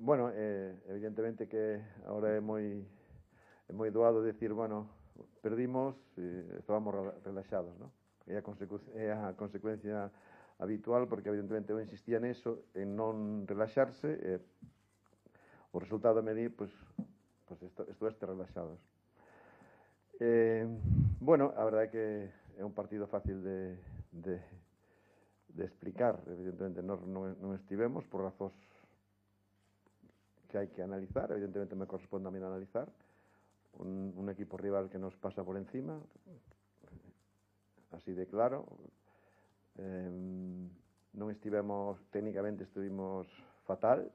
bueno, evidentemente que ahora é moi doado decir, bueno, perdimos, estábamos relaxados, ¿no? É a consecuencia habitual, porque evidentemente eu insistía neso, en non relaxarse, o resultado me di, pues estueste relaxados. Bueno, a verdade é que é un partido fácil de explicar. Evidentemente non estivemos por razóns que hai que analizar. Evidentemente me corresponde a mí analizar un equipo rival que nos pasa por encima, así de claro. Non estivemos, técnicamente estuvimos fatal,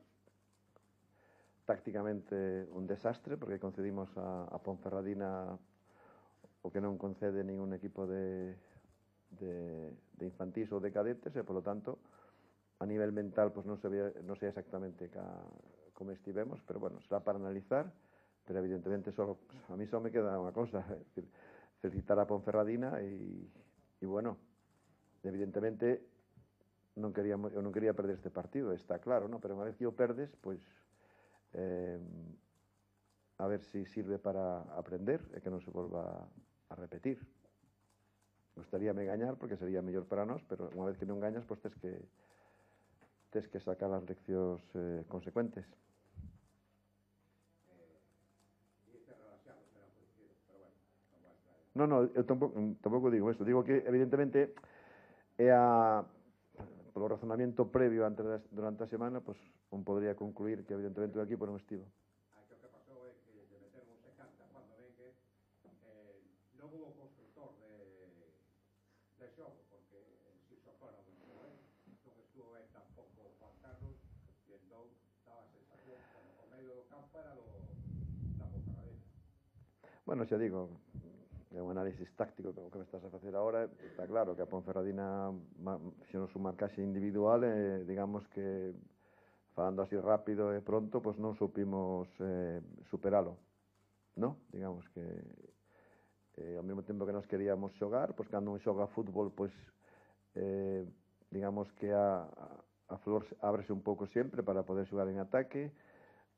tácticamente un desastre, porque concedimos a Ponferradina o que non concede ningún equipo de infantís ou de cadetes, e polo tanto a nivel mental pues non sei exactamente como estivemos, pero bueno, será para analizar. Pero evidentemente a mí só me queda unha cousa, felicitar a Ponferradina e bueno, evidentemente eu non quería perder este partido, está claro, ¿no? Pero unha vez que o perdes, pois a ver si sirve para aprender e que non se volva a repetir. Gustaríame gañar porque sería mellor para nós, pero unha vez que non gañas, pois tes que sacar as leccións consecuentes. Non, eu tampouco digo eso. Digo que, evidentemente, polo razonamento previo durante a semana, pues, un podría concluir que, evidentemente, o equipo non estivo. Que o que pasou é que lle meteron un secante a Juan Domingue, non hubo constructor de xogo, porque si só fora non estuvo ben tampouco Juan Carlos, e entón daba a sensación que o medio do campo era da Ponferradina. Bueno, xa digo, é un análisis táctico que me estás a facer agora. Está claro que a Ponferradina fixonos un marcaxe individual e digamos que, falando así rápido e pronto, pues non supimos superalo, ¿no? Digamos que ao mesmo tempo que nos queríamos xogar, pues cando un xoga fútbol, pues digamos que a flor ábrese un pouco sempre para poder xogar en ataque.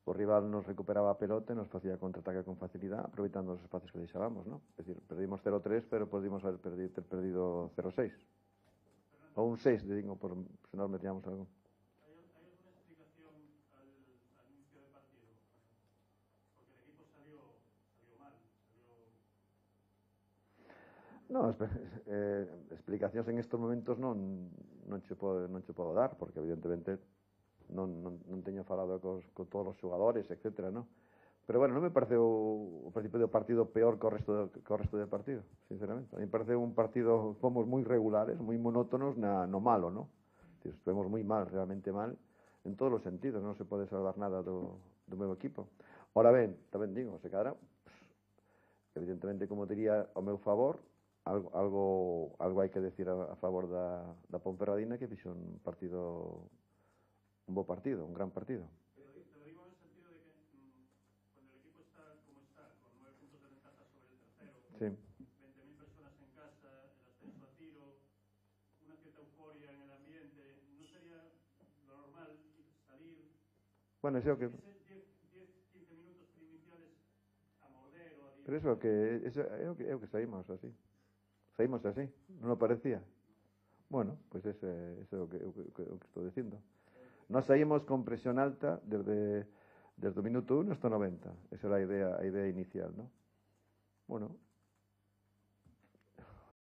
O rival nos recuperaba a pelota e nos facía contraataque con facilidade, aproveitando os espacios que deixábamos, ¿no? Es decir, perdimos 0-3, pero podíamos ter perdido 0-6. Ou un 6, digo, por se nos metíamos algo. ¿Hay alguna explicación al inicio del partido? Porque el equipo salió mal, No, explicacións en estes momentos non che podo dar, porque evidentemente non teño falado con todos os xogadores, etcétera, ¿no? Pero bueno, non me pareceu o principio do partido peor que o resto do partido, sinceramente. A mí me pareceu un partido, fomos moi regulares, moi monótonos no malo, ¿no? Estuvemos moi mal, realmente mal, en todos os sentidos, non se pode salvar nada do meu equipo. Ora ben, tamén digo, se cadra, evidentemente, como diría ao meu favor, algo hai que decir a favor da Ponferradina, que fixo un bo partido, un gran partido. Pero lo digo en el sentido de que cuando el equipo está como está, con 9 puntos de ventaja sobre el tercero, sí, 20.000 personas en casa, el ascenso a tiro, una cierta euforia en el ambiente, ¿no sería lo normal salir? Bueno, eso que 10-15 minutos iniciales a morder o a... Pero eso é o que saímos así. Saímos así, non o parecía. Bueno, pois ese é o que estou dicindo. Nós saímos con presión alta desde o minuto 1 hasta o 90. Esa era a idea inicial, ¿no? Bueno,